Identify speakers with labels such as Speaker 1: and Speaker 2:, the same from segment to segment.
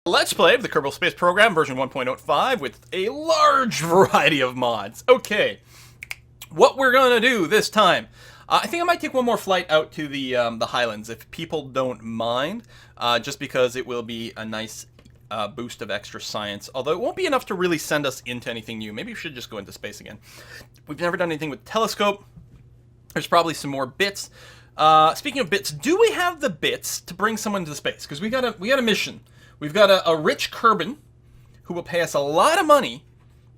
Speaker 1: Let's play the Kerbal Space Program version 1.05 with a large variety of mods. Okay, what we're gonna do this time, I think I might take one more flight out to the Highlands if people don't mind, just because it will be a nice boost of extra science, although it won't be enough to really send us into anything new. Maybe we should just go into space again. We've never done anything with telescope. There's probably some more bits. Speaking of bits, do we have the bits to bring someone to space? Because we got a mission. We've got a rich Kerbal who will pay us a lot of money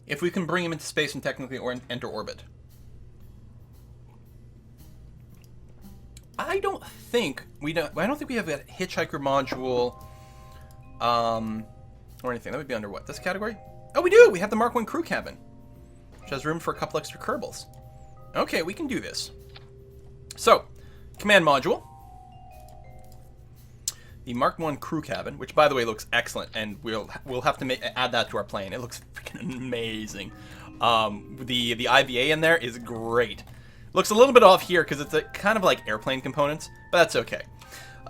Speaker 1: if we can bring him into space and technically enter orbit. I don't think we have a hitchhiker module or anything. That would be under what? This category? Oh, we do! We have the Mark 1 crew cabin, which has room for a couple extra Kerbals. Okay, we can do this. So, command module. The Mark 1 crew cabin, which by the way looks excellent, and we'll have to add that to our plane. It looks freaking amazing. The IVA in there is great. Looks a little bit off here because it's kind of like airplane components, but that's okay.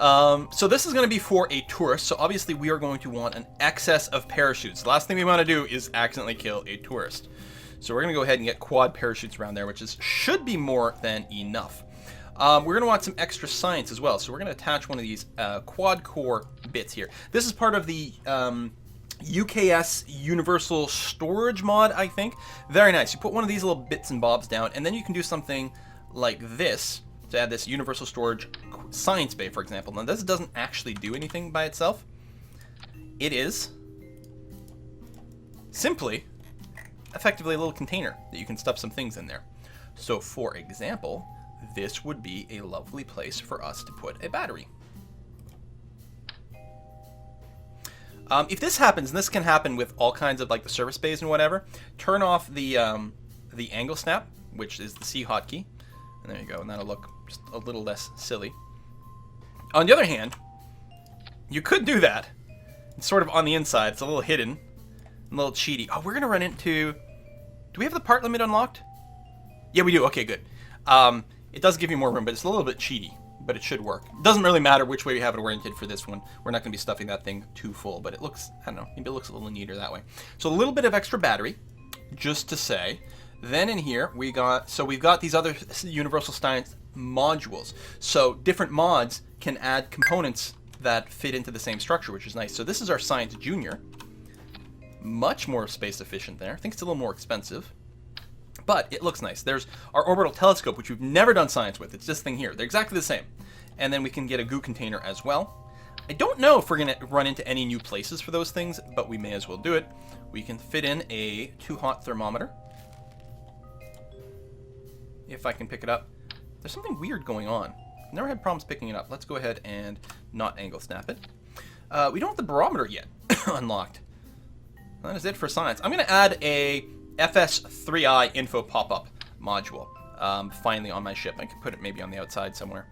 Speaker 1: So this is going to be for a tourist, so obviously we are going to want an excess of parachutes. The last thing we want to do is accidentally kill a tourist. So we're going to go ahead and get quad parachutes around there, which should be more than enough. We're going to want some extra science as well, so we're going to attach one of these quad core bits here. This is part of the UKS Universal Storage mod, I think. Very nice. You put one of these little bits and bobs down, and then you can do something like this to add this Universal Storage Science Bay, for example. Now, this doesn't actually do anything by itself. It is simply, effectively, a little container that you can stuff some things in there. So, for example, this would be a lovely place for us to put a battery. If this happens, and this can happen with all kinds of like the service bays and whatever, turn off the angle snap, which is the C hotkey, and there you go, and that'll look just a little less silly. On the other hand, you could do that. It's sort of on the inside. It's a little hidden, a little cheaty. Oh, we're gonna run into. Do we have the part limit unlocked? Yeah, we do. Okay, good. It does give you more room, but it's a little bit cheaty, but it should work. It doesn't really matter which way we have it oriented for this one. We're not going to be stuffing that thing too full, but it looks, I don't know, maybe it looks a little neater that way. So a little bit of extra battery, just to say. Then in here, we've got these other Universal Science modules. So different mods can add components that fit into the same structure, which is nice. So this is our Science Junior. Much more space efficient there. I think it's a little more expensive, but it looks nice. There's our orbital telescope, which we've never done science with. It's this thing here. They're exactly the same. And then we can get a goo container as well. I don't know if we're going to run into any new places for those things, but we may as well do it. We can fit in a too hot thermometer. If I can pick it up. There's something weird going on. I've never had problems picking it up. Let's go ahead and not angle snap it. We don't have the barometer yet unlocked. That is it for science. I'm going to add a FS3I info pop-up module finally on my ship. I can put it maybe on the outside somewhere.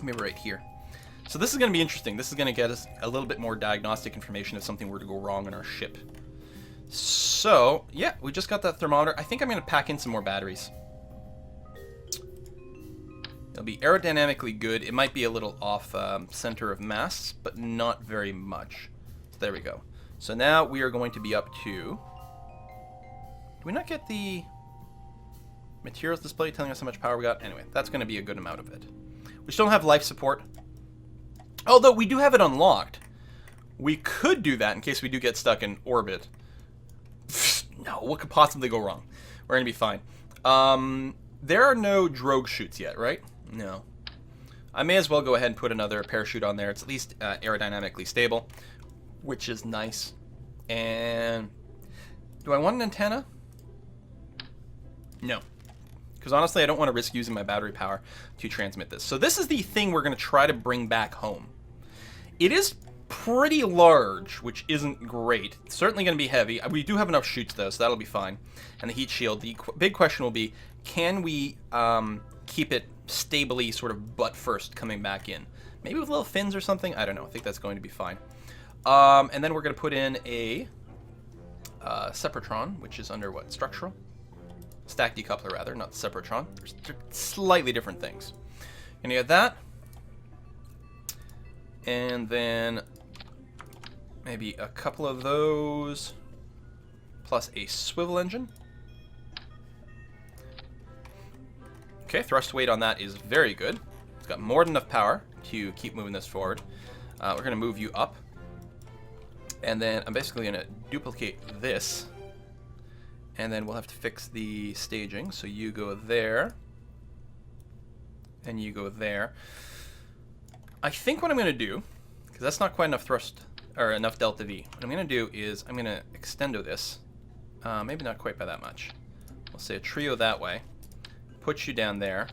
Speaker 1: Maybe right here. So this is going to be interesting. This is going to get us a little bit more diagnostic information if something were to go wrong on our ship. So, yeah, we just got that thermometer. I think I'm going to pack in some more batteries. It'll be aerodynamically good. It might be a little off center of mass, but not very much. So there we go. So now we are going to be up to... we not get the materials display telling us how much power we got? Anyway, that's going to be a good amount of it. We still don't have life support. Although we do have it unlocked. We could do that in case we do get stuck in orbit. No, what could possibly go wrong? We're going to be fine. There are no drogue chutes yet, right? No. I may as well go ahead and put another parachute on there. It's at least aerodynamically stable, which is nice. And... do I want an antenna? No. Because honestly, I don't want to risk using my battery power to transmit this. So this is the thing we're going to try to bring back home. It is pretty large, which isn't great. It's certainly going to be heavy. We do have enough chutes, though, so that'll be fine. And the heat shield. The big question will be, can we keep it stably sort of butt first coming back in? Maybe with little fins or something? I don't know. I think that's going to be fine. And then we're going to put in a... Separatron, which is under what? Structural? Stack decoupler, rather, not Separatron. They're slightly different things. Gonna get that. And then maybe a couple of those, plus a swivel engine. Okay, thrust weight on that is very good. It's got more than enough power to keep moving this forward. We're going to move you up. And then I'm basically going to duplicate this. And then we'll have to fix the staging. So you go there. And you go there. I think what I'm going to do, because that's not quite enough thrust, or enough delta V. What I'm going to do is I'm going to extendo this. Maybe not quite by that much. We'll say a trio that way. Put you down there.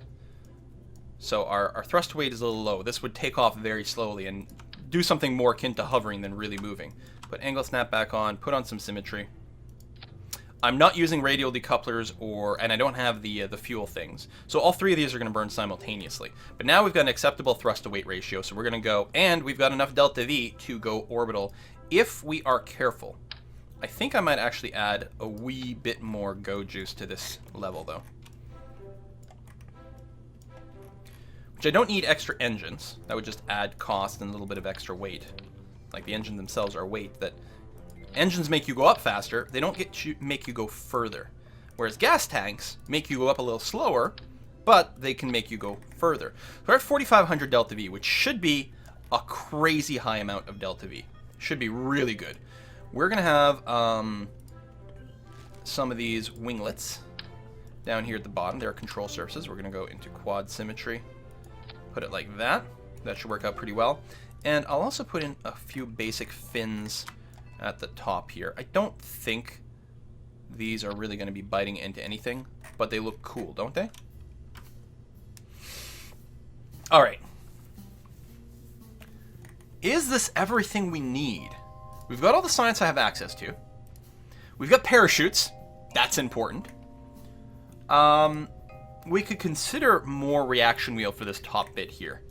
Speaker 1: So our thrust weight is a little low. This would take off very slowly and do something more akin to hovering than really moving. Put angle snap back on, put on some symmetry. I'm not using radial decouplers, and I don't have the fuel things. So all three of these are going to burn simultaneously. But now we've got an acceptable thrust to weight ratio, so we're going to go, and we've got enough delta V to go orbital if we are careful. I think I might actually add a wee bit more go juice to this level, though. Which I don't need extra engines. That would just add cost and a little bit of extra weight. Like the engines themselves are weight that... Engines make you go up faster, they don't make you go further. Whereas gas tanks make you go up a little slower, but they can make you go further. So we're at 4,500 delta V, which should be a crazy high amount of delta V. Should be really good. We're going to have some of these winglets down here at the bottom. They're control surfaces. We're going to go into quad symmetry. Put it like that. That should work out pretty well. And I'll also put in a few basic fins at the top here. I don't think these are really going to be biting into anything, but they look cool, don't they? All right. Is this everything we need? We've got all the science I have access to. We've got parachutes. That's important. We could consider more reaction wheel for this top bit here.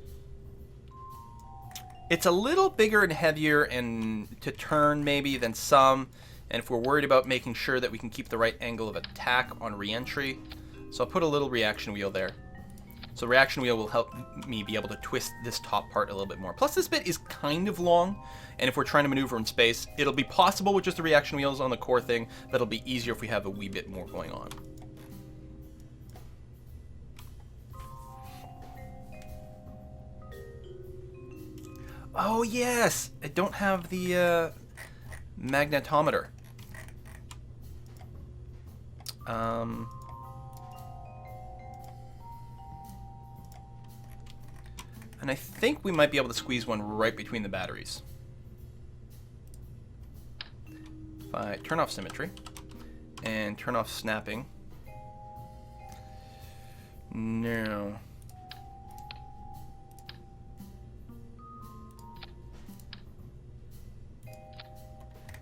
Speaker 1: It's a little bigger and heavier and to turn maybe than some, and if we're worried about making sure that we can keep the right angle of attack on re-entry, so I'll put a little reaction wheel there. So reaction wheel will help me be able to twist this top part a little bit more. Plus this bit is kind of long, and if we're trying to maneuver in space, it'll be possible with just the reaction wheels on the core thing, but it'll be easier if we have a wee bit more going on. Oh yes, I don't have the magnetometer. And I think we might be able to squeeze one right between the batteries. If I turn off symmetry and turn off snapping. No.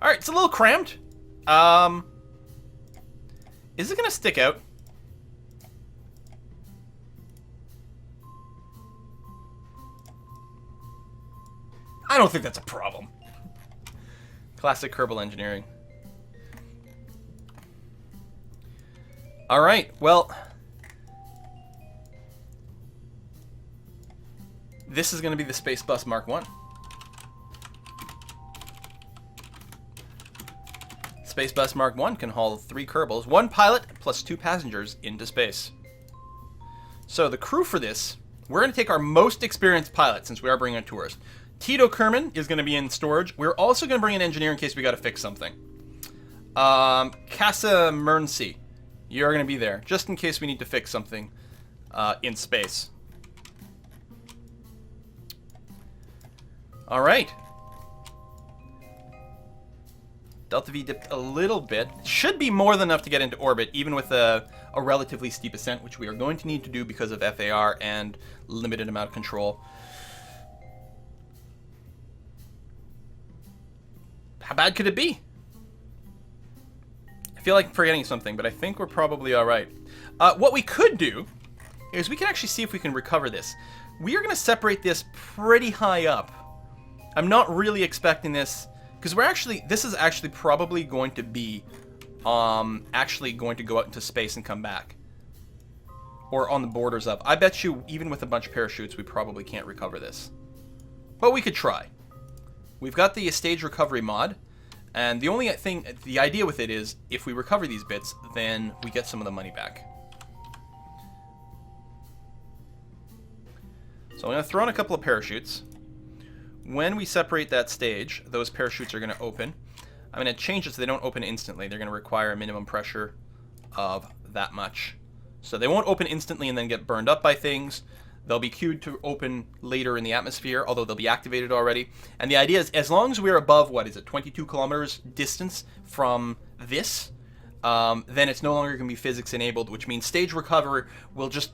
Speaker 1: Alright, it's a little cramped. Is it going to stick out? I don't think that's a problem. Classic Kerbal engineering. Alright, well... This is going to be the Space Bus Mark 1. Space Bus Mark 1 can haul 3 Kerbals, 1 pilot plus 2 passengers into space. So the crew for this, we're going to take our most experienced pilot since we are bringing a tourist. Tito Kerman is going to be in storage. We're also going to bring an engineer in case we got to fix something. Casa Merncy, you're going to be there just in case we need to fix something in space. All right. Delta V dipped a little bit. Should be more than enough to get into orbit, even with a relatively steep ascent, which we are going to need to do because of FAR and limited amount of control. How bad could it be? I feel like I'm forgetting something, but I think we're probably all right. What we could do is we can actually see if we can recover this. We are going to separate this pretty high up. I'm not really expecting this... Because this is actually probably going to be, actually going to go out into space and come back. Or on the borders of. I bet you, even with a bunch of parachutes, we probably can't recover this. But we could try. we've got the stage recovery mod, and the idea with it is if we recover these bits, then we get some of the money back. So I'm going to throw in a couple of parachutes. When we separate that stage, those parachutes are going to open. I'm going to change it so they don't open instantly. They're going to require a minimum pressure of that much. So they won't open instantly and then get burned up by things. They'll be queued to open later in the atmosphere, although they'll be activated already. And the idea is, as long as we're above, 22 kilometers distance from this, then it's no longer going to be physics enabled, which means stage recovery will just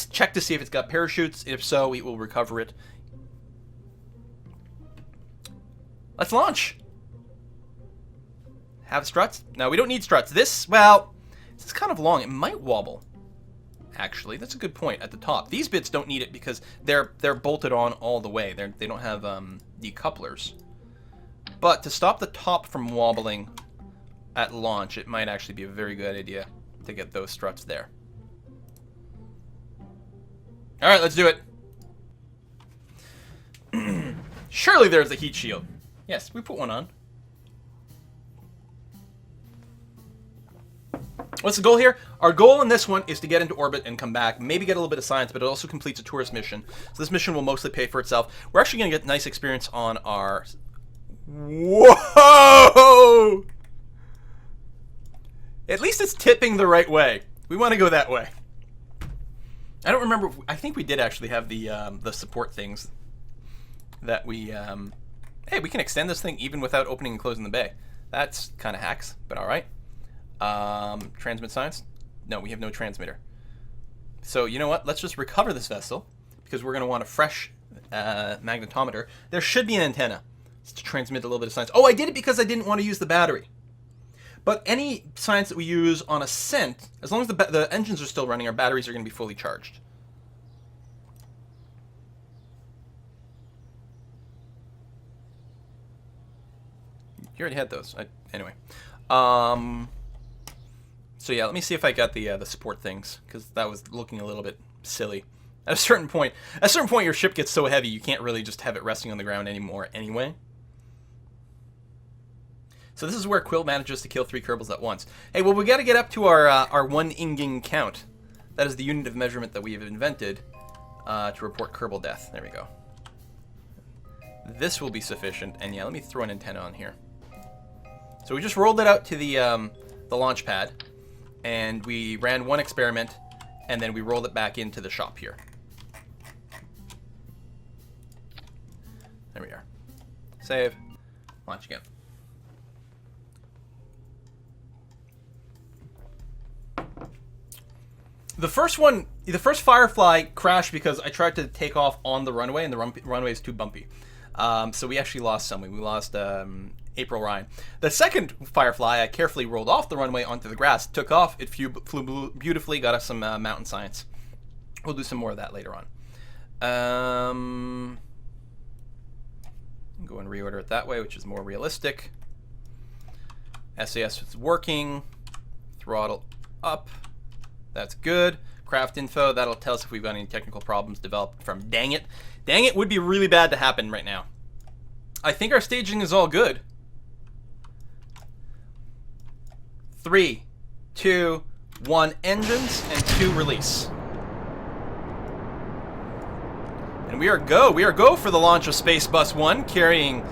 Speaker 1: check to see if it's got parachutes. If so, it will recover it. Let's launch. Have struts? No, we don't need struts. This is kind of long. It might wobble. Actually, that's a good point at the top. These bits don't need it because they're bolted on all the way. They don't have decouplers. But to stop the top from wobbling at launch, it might actually be a very good idea to get those struts there. All right, let's do it. Surely there's a heat shield. Yes, we put one on. What's the goal here? Our goal in this one is to get into orbit and come back, maybe get a little bit of science, but it also completes a tourist mission. So this mission will mostly pay for itself. We're actually going to get nice experience on our... Whoa! At least it's tipping the right way. We want to go that way. I don't remember. I think we did actually have the support things that we... hey, we can extend this thing even without opening and closing the bay. That's kind of hacks, but all right. Transmit science? No, we have no transmitter. So you know what? Let's just recover this vessel because we're going to want a fresh magnetometer. There should be an antenna to transmit a little bit of science. Oh, I did it because I didn't want to use the battery. But any science that we use on ascent, as long as the engines are still running, our batteries are going to be fully charged. You already had those. Anyway. So yeah, let me see if I got the support things, because that was looking a little bit silly. At a certain point, your ship gets so heavy you can't really just have it resting on the ground anymore anyway. So this is where Quill manages to kill 3 Kerbals at once. Hey, well, we got to get up to our 1 Inging count. That is the unit of measurement that we have invented to report Kerbal death. There we go. This will be sufficient. And yeah, let me throw an antenna on here. So we just rolled it out to the launch pad, and we ran 1 experiment, and then we rolled it back into the shop here. There we are. Save. Launch again. The first Firefly crashed because I tried to take off on the runway, and the runway is too bumpy. So we actually lost someone. We lost April Ryan. The second Firefly, I carefully rolled off the runway onto the grass, took off, it flew beautifully, got us some mountain science. We'll do some more of that later on. Go and reorder it that way, which is more realistic. SAS is working. Throttle up. That's good. Craft info, that'll tell us if we've got any technical problems developed from Dang It. Dang It would be really bad to happen right now. I think our staging is all good. 3, 2, 1, engines, and 2 release. And we are go. We are go for the launch of Space Bus 1, carrying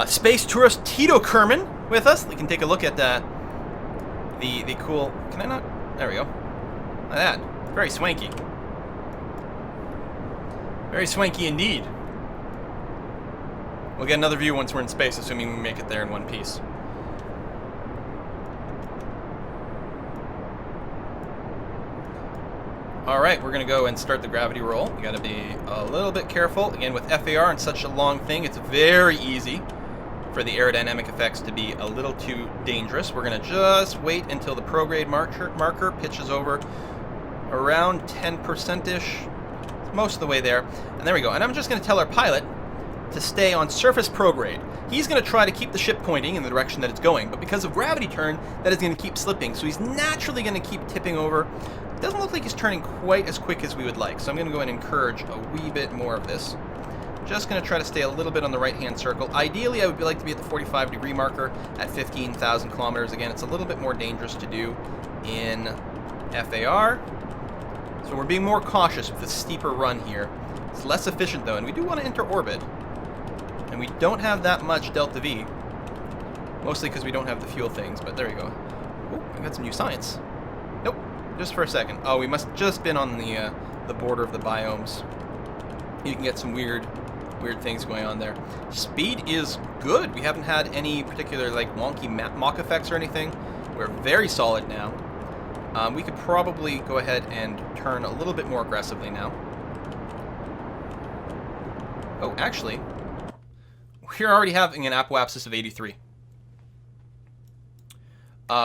Speaker 1: space tourist Tito Kerman with us. We can take a look at the cool... Can I not? There we go. Look at that. Very swanky. Very swanky indeed. We'll get another view once we're in space, assuming we make it there in one piece. Alright, we're going to go and start the gravity roll. You got to be a little bit careful. Again, with FAR and such a long thing, it's very easy for the aerodynamic effects to be a little too dangerous. We're going to just wait until the prograde marker pitches over around 10%-ish. Most of the way there. And there we go. And I'm just going to tell our pilot to stay on surface prograde. He's going to try to keep the ship pointing in the direction that it's going, but because of gravity turn, that is going to keep slipping. So he's naturally going to keep tipping over. It doesn't look like he's turning quite as quick as we would like, so I'm going to go and encourage a wee bit more of this. Just going to try to stay a little bit on the right-hand circle. Ideally, I would like to be at the 45-degree marker at 15,000 kilometers. Again, it's a little bit more dangerous to do in FAR. So we're being more cautious with the steeper run here. It's less efficient, though, and we do want to enter orbit. And we don't have that much delta V. Mostly because we don't have the fuel things, but there we go. Oh, I got some new science. Nope, just for a second. Oh, we must just been on the border of the biomes. You can get some weird things going on there. Speed is good. We haven't had any particular like wonky mock effects or anything. We're very solid now. We could probably go ahead and turn a little bit more aggressively now. Oh, actually, we're already having an Apoapsis of 83.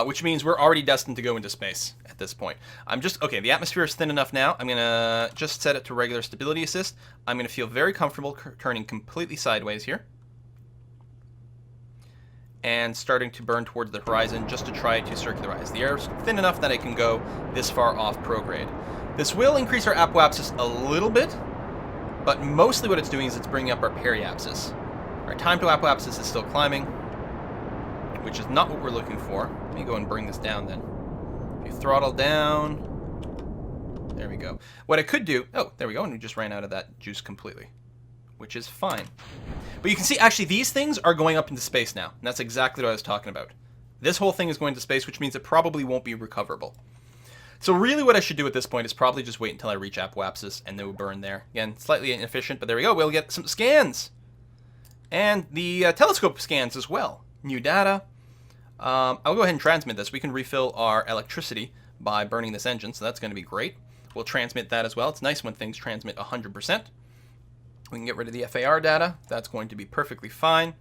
Speaker 1: Which means we're already destined to go into space at this point. Okay, the atmosphere is thin enough now. I'm going to just set it to regular stability assist. I'm going to feel very comfortable turning completely sideways here. And starting to burn towards the horizon just to try to circularize. The air is thin enough that I can go this far off prograde. This will increase our Apoapsis a little bit, but mostly what it's doing is it's bringing up our periapsis. Our time to Apoapsis is still climbing, which is not what we're looking for. Let me go and bring this down then. If you throttle down, there we go. What I could do, oh, there we go, and we just ran out of that juice completely, which is fine. But you can see, actually, these things are going up into space now, and that's exactly what I was talking about. This whole thing is going to space, which means it probably won't be recoverable. So really what I should do at this point is probably just wait until I reach Apoapsis, and then we'll burn there. Again, slightly inefficient, but there we go. We'll get some scans. And the telescope scans as well. New data. I'll go ahead and transmit this. We can refill our electricity by burning this engine, so that's going to be great. We'll transmit that as well. It's nice when things transmit 100%. We can get rid of the FAR data. That's going to be perfectly fine.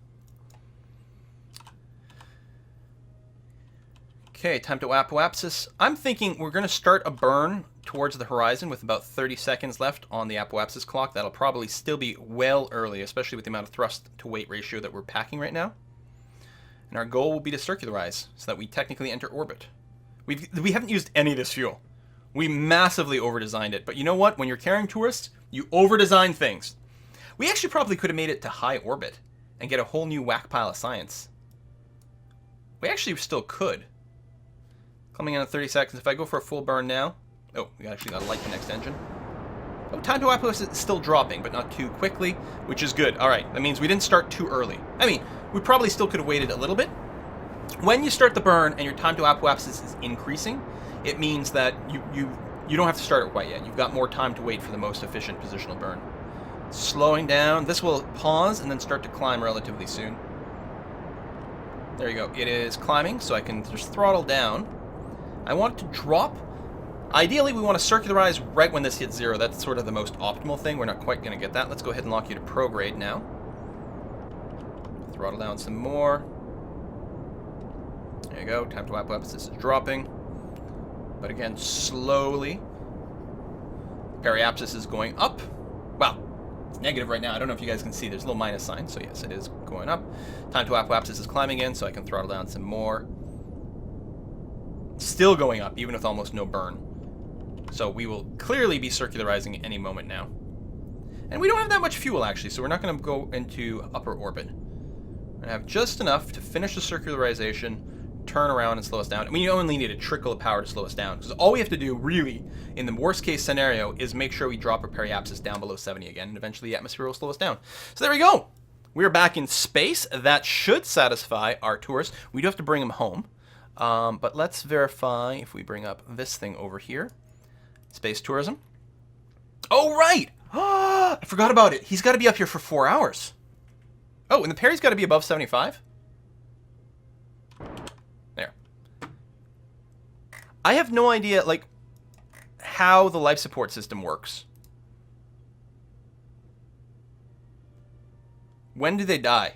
Speaker 1: Okay, time to Apoapsis. I'm thinking we're going to start a burn towards the horizon with about 30 seconds left on the Apoapsis clock. That'll probably still be well early, especially with the amount of thrust to weight ratio that we're packing right now. And our goal will be to circularize so that we technically enter orbit. We haven't used any of this fuel. We massively over-designed it. But you know what? When you're carrying tourists, you over-design things. We actually probably could have made it to high orbit and get a whole new whack pile of science. We actually still could. Coming in at 30 seconds. If I go for a full burn now... Oh, we actually got to light the next engine. Oh, time to Apoapsis is still dropping, but not too quickly, which is good. All right, that means we didn't start too early. I mean, we probably still could have waited a little bit. When you start the burn and your time to Apoapsis is increasing, it means that you don't have to start it quite yet. You've got more time to wait for the most efficient positional burn. Slowing down. This will pause and then start to climb relatively soon. There you go. It is climbing, so I can just throttle down. I want it to drop. Ideally, we want to circularize right when this hits 0. That's sort of the most optimal thing. We're not quite going to get that. Let's go ahead and lock you to prograde now. Throttle down some more. There you go. Time to Apoapsis is dropping. But again, slowly. Periapsis is going up. Well, it's negative right now. I don't know if you guys can see. There's a little minus sign. So yes, it is going up. Time to Apoapsis is climbing in, so I can throttle down some more. Still going up, even with almost no burn. So we will clearly be circularizing at any moment now. And we don't have that much fuel, actually, so we're not going to go into upper orbit. We're going to have just enough to finish the circularization, turn around, and slow us down. And we only need a trickle of power to slow us down, because all we have to do, really, in the worst-case scenario, is make sure we drop our periapsis down below 70 again, and eventually the atmosphere will slow us down. So there we go! We're back in space. That should satisfy our tourists. We do have to bring them home. But let's verify if we bring up this thing over here. Space tourism. Oh, right! I forgot about it. He's got to be up here for 4 hours. Oh, and the Perry's got to be above 75? There. I have no idea, like, how the life support system works. When do they die?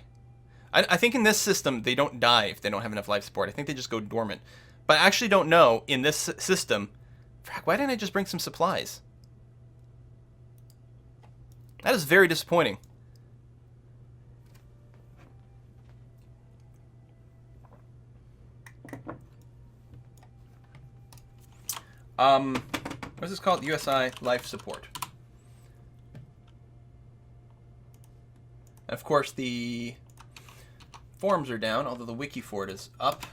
Speaker 1: I think in this system, they don't die if they don't have enough life support. I think they just go dormant. But I actually don't know in this system. Why didn't I just bring some supplies? That is very disappointing. What's this called? USI Life Support. And of course, the forums are down, although the wiki for it is up.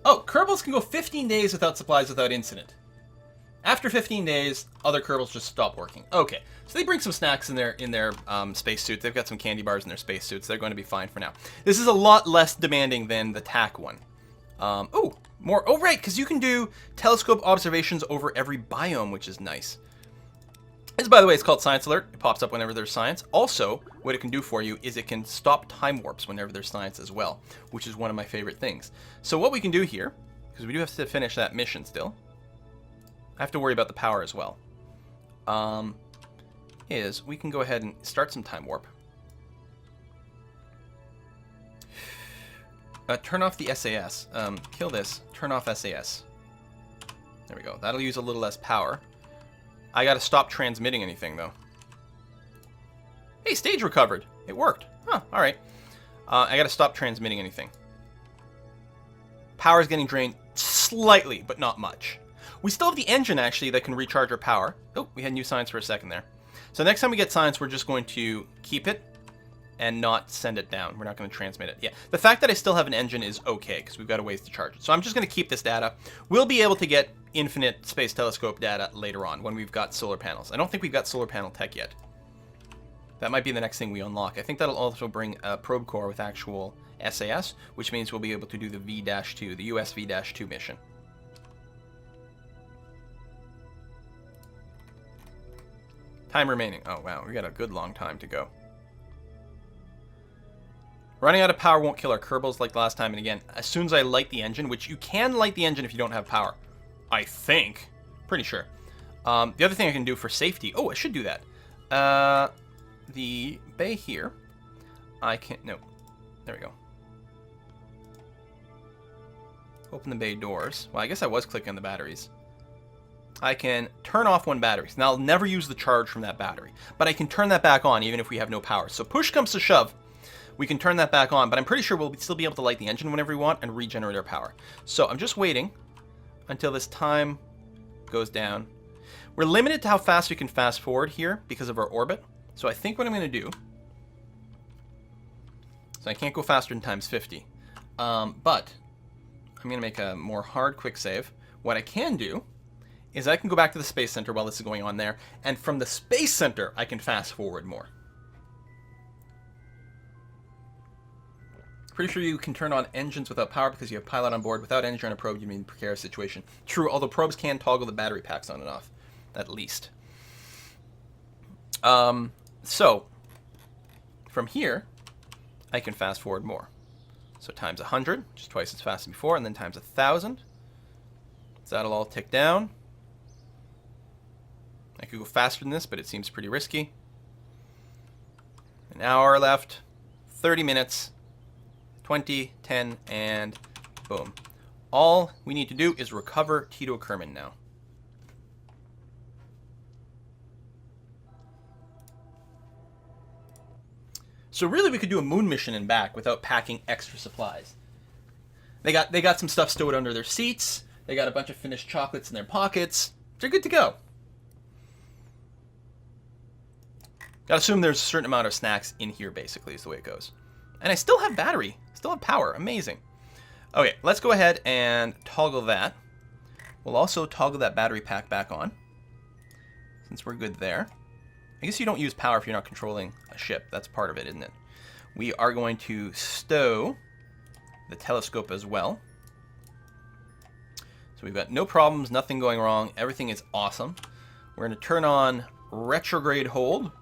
Speaker 1: Oh, Kerbals can go 15 days without supplies without incident. After 15 days, other Kerbals just stop working. Okay, so they bring some snacks in their spacesuits. They've got some candy bars in their spacesuits. They're going to be fine for now. This is a lot less demanding than the TAC one. Oh, more. Oh, right, because you can do telescope observations over every biome, which is nice. This, by the way, is called Science Alert. It pops up whenever there's science. Also, what it can do for you is it can stop time warps whenever there's science as well, which is one of my favorite things. So what we can do here, because we do have to finish that mission still, I have to worry about the power as well, is we can go ahead and start some time warp. Turn off the SAS. Kill this. Turn off SAS. There we go. That'll use a little less power. I gotta stop transmitting anything, though. Hey, stage recovered. It worked. Huh, alright. I gotta stop transmitting anything. Power's getting drained slightly, but not much. We still have the engine, actually, that can recharge our power. Oh, we had new science for a second there. So next time we get science, we're just going to keep it and not send it down. We're not going to transmit it. Yeah, the fact that I still have an engine is okay, because we've got a ways to charge it. So I'm just going to keep this data. We'll be able to get infinite space telescope data later on when we've got solar panels. I don't think we've got solar panel tech yet. That might be the next thing we unlock. I think that'll also bring a probe core with actual SAS, which means we'll be able to do the V-2, the US V-2 mission. Time remaining. Oh, wow. We got a good long time to go. Running out of power won't kill our Kerbals like last time. And again, as soon as I light the engine, which you can light the engine if you don't have power. I think. Pretty sure. The other thing I can do for safety. Oh, I should do that. The bay here. I can... No. There we go. Open the bay doors. Well, I guess I was clicking on the batteries. I can turn off one battery. Now, I'll never use the charge from that battery. But I can turn that back on even if we have no power. So push comes to shove, we can turn that back on. But I'm pretty sure we'll still be able to light the engine whenever we want and regenerate our power. So I'm just waiting until this time goes down. We're limited to how fast we can fast forward here because of our orbit. So I think what I'm going to do... So I can't go faster than times 50. But I'm going to make a more hard quick save. What I can do is I can go back to the Space Center while this is going on there, and from the Space Center, I can fast forward more. Pretty sure you can turn on engines without power because you have pilot on board. Without engine on a probe, you're in a precarious situation. True, although probes can toggle the battery packs on and off, at least. So, from here, I can fast forward more. So times 100, which is twice as fast as before, and then times 1,000. So that'll all tick down. I could go faster than this, but it seems pretty risky. An hour left, 30 minutes, 20, 10, and boom. All we need to do is recover Tito Kerman now. So really we could do a moon mission and back without packing extra supplies. They got some stuff stowed under their seats. They got a bunch of finished chocolates in their pockets. They're good to go. Gotta assume there's a certain amount of snacks in here, basically, is the way it goes. And I still have battery. Still have power. Amazing. Okay, let's go ahead and toggle that. We'll also toggle that battery pack back on, since we're good there. I guess you don't use power if you're not controlling a ship. That's part of it, isn't it? We are going to stow the telescope as well. So we've got no problems, nothing going wrong. Everything is awesome. We're going to turn on retrograde hold,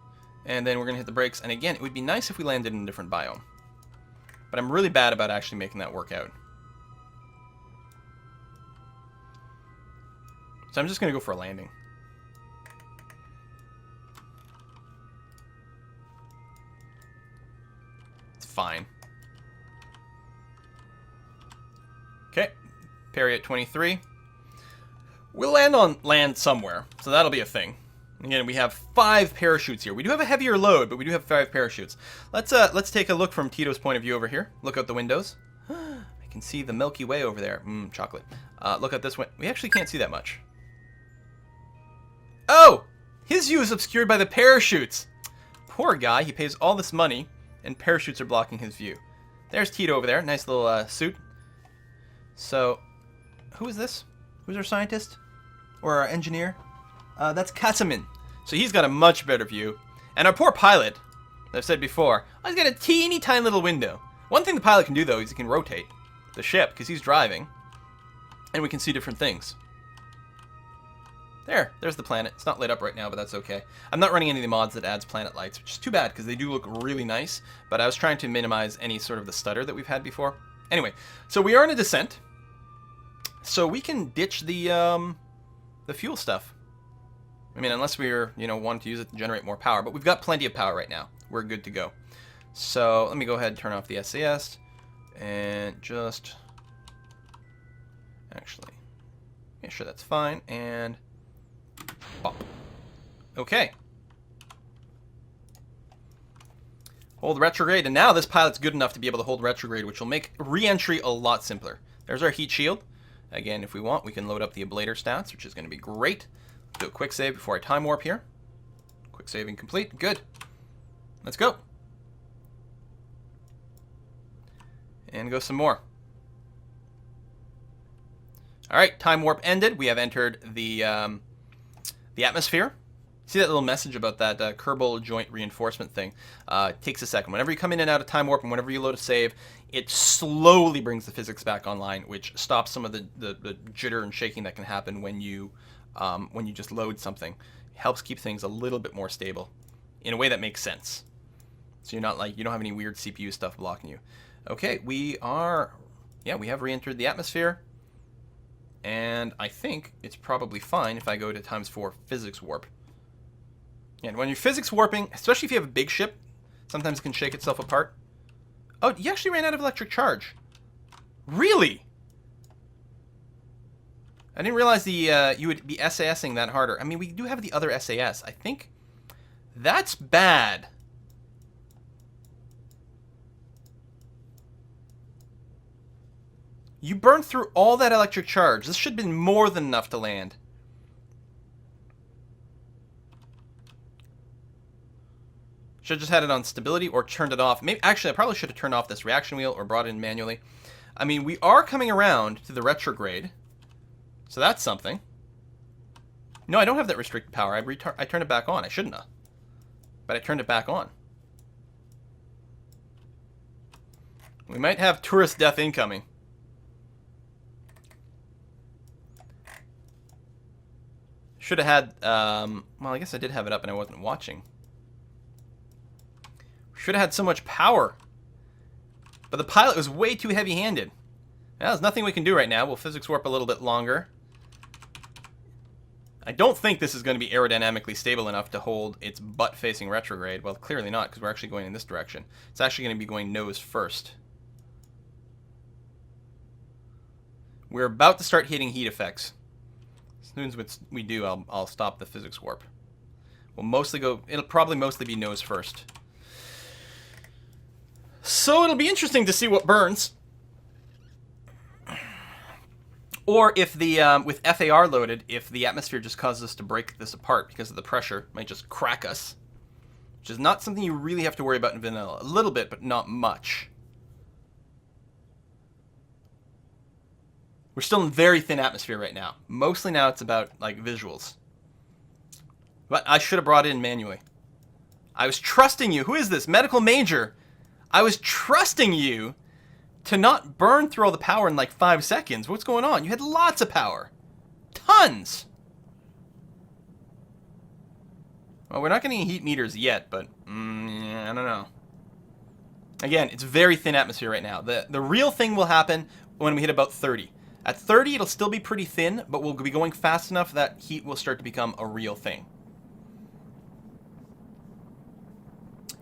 Speaker 1: and then we're going to hit the brakes. And again, it would be nice if we landed in a different biome. But I'm really bad about actually making that work out. So I'm just going to go for a landing. It's fine. Okay. Parry at 23. We'll land somewhere, so that'll be a thing. Again, we have 5 parachutes here. We do have a heavier load, but we do have 5 parachutes. Let's take a look from Tito's point of view over here. Look out the windows. I can see the Milky Way over there. Chocolate. Look at this one. We actually can't see that much. Oh! His view is obscured by the parachutes. Poor guy, he pays all this money, and parachutes are blocking his view. There's Tito over there, nice little suit. So, who is this? Who's our scientist? Or our engineer? That's Kasamin. So he's got a much better view. And our poor pilot, as I've said before, he's got a teeny tiny little window. One thing the pilot can do, though, is he can rotate the ship, because he's driving. And we can see different things. There's the planet. It's not lit up right now, but that's okay. I'm not running any of the mods that adds planet lights, which is too bad, because they do look really nice. But I was trying to minimize any sort of the stutter that we've had before. Anyway, so we are in a descent. So we can ditch the fuel stuff. I mean, unless we're, wanting to use it to generate more power. But we've got plenty of power right now. We're good to go. So let me go ahead and turn off the SAS. And just... Actually, make sure that's fine. And... Pop. Okay. Hold retrograde. And now this pilot's good enough to be able to hold retrograde, which will make re-entry a lot simpler. There's our heat shield. Again, if we want, we can load up the ablator stats, which is going to be great. Do a quick save before I time warp here. Quick saving complete. Good. Let's go. And go some more. Alright, time warp ended. We have entered the atmosphere. See that little message about that Kerbal joint reinforcement thing? It takes a second. Whenever you come in and out of time warp and whenever you load a save, it slowly brings the physics back online, which stops some of the jitter and shaking that can happen when you just load something. It helps keep things a little bit more stable in a way that makes sense. So you're not you don't have any weird CPU stuff blocking you. Okay, we have re-entered the atmosphere. And I think it's probably fine if I go to ×4 physics warp. And when you're physics warping, especially if you have a big ship, sometimes it can shake itself apart. Oh, you actually ran out of electric charge. Really? I didn't realize you would be SASing that harder. I mean, we do have the other SAS. I think that's bad. You burned through all that electric charge. This should have been more than enough to land. Should have just had it on stability or turned it off. Maybe actually, I probably should have turned off this reaction wheel or brought it in manually. I mean, we are coming around to the retrograde. So that's something. No, I don't have that restricted power. I turned it back on. I shouldn't have. But I turned it back on. We might have tourist death incoming. Should have had, well, I guess I did have it up and I wasn't watching. Should have had so much power. But the pilot was way too heavy-handed. Well, there's nothing we can do right now. We'll physics warp a little bit longer. I don't think this is going to be aerodynamically stable enough to hold its butt facing retrograde. Well, clearly not, because we're actually going in this direction. It's actually going to be going nose first. We're about to start hitting heat effects. As soon as we do, I'll stop the physics warp. It'll probably mostly be nose first. So it'll be interesting to see what burns. Or if with FAR loaded, if the atmosphere just causes us to break this apart because of the pressure, it might just crack us. Which is not something you really have to worry about in vanilla. A little bit, but not much. We're still in very thin atmosphere right now. Mostly now it's about, visuals. But I should have brought it in manually. I was trusting you. Who is this? Medical Major. I was trusting you to not burn through all the power in 5 seconds. What's going on? You had lots of power. Tons. Well, we're not getting heat meters yet, but I don't know. Again, it's very thin atmosphere right now. The real thing will happen when we hit about 30. At 30, it'll still be pretty thin, but we'll be going fast enough that heat will start to become a real thing.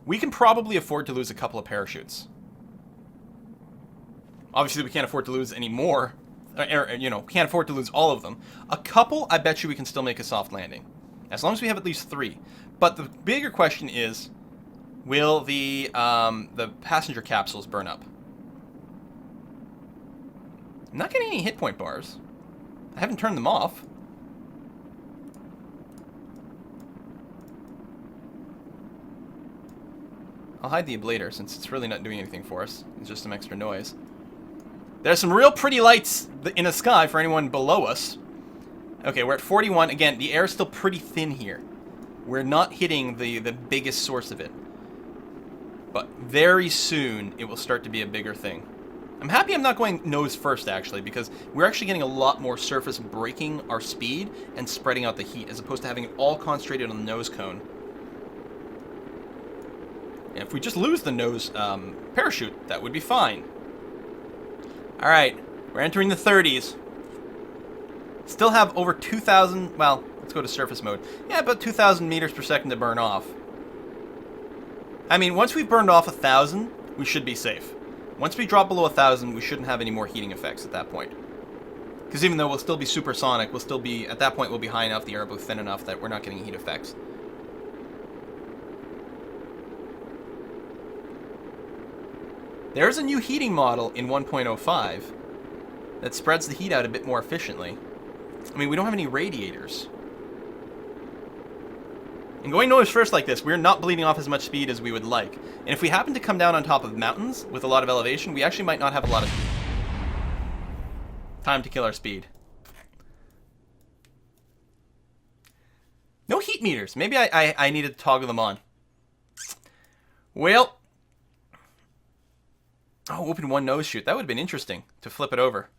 Speaker 1: We can probably afford to lose a couple of parachutes. Obviously, we can't afford to lose any more. Can't afford to lose all of them. A couple, I bet you we can still make a soft landing. As long as we have at least 3. But the bigger question is, will the passenger capsules burn up? I'm not getting any hit point bars. I haven't turned them off. I'll hide the ablator since it's really not doing anything for us. It's just some extra noise. There's some real pretty lights in the sky for anyone below us. Okay, we're at 41. Again, the air is still pretty thin here. We're not hitting the biggest source of it. But very soon, it will start to be a bigger thing. I'm happy I'm not going nose first, actually, because we're actually getting a lot more surface breaking our speed and spreading out the heat, as opposed to having it all concentrated on the nose cone. And if we just lose the nose parachute, that would be fine. Alright, we're entering the 30s. Still have over 2,000, well, let's go to surface mode. Yeah, about 2,000 meters per second to burn off. I mean, once we've burned off 1,000, we should be safe. Once we drop below 1,000, we shouldn't have any more heating effects at that point. Because even though we'll still be supersonic, we'll still be, at that point, we'll be high enough, the air will be thin enough that we're not getting heat effects. There's a new heating model in 1.05 that spreads the heat out a bit more efficiently. I mean, we don't have any radiators. And going nose first like this, we're not bleeding off as much speed as we would like. And if we happen to come down on top of mountains with a lot of elevation, we actually might not have a lot of time to kill our speed. No heat meters. Maybe I needed to toggle them on. Well. Oh, open one nose chute. That would have been interesting to flip it over.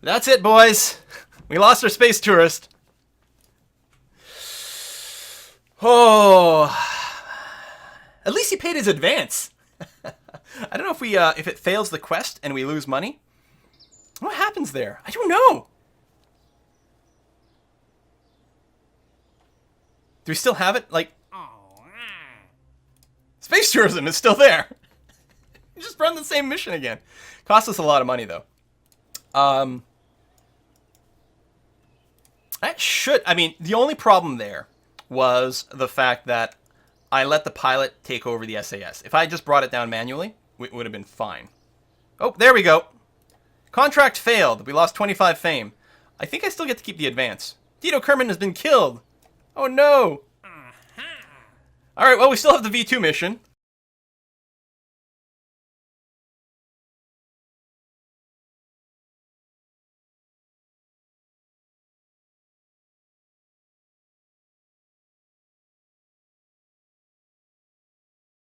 Speaker 1: That's it, boys. We lost our space tourist. Oh, at least he paid his advance. I don't know if we if it fails the quest and we lose money. What happens there? I don't know. Do we still have it? Like, space tourism is still there. Just run the same mission again. Cost us a lot of money though. That should. I mean, the only problem there was the fact that I let the pilot take over the SAS. If I just brought it down manually, it would have been fine. Oh, there we go. Contract failed. We lost 25 fame. I think I still get to keep the advance. Tito Kerman has been killed. Oh, no. All right, well, we still have the V2 mission.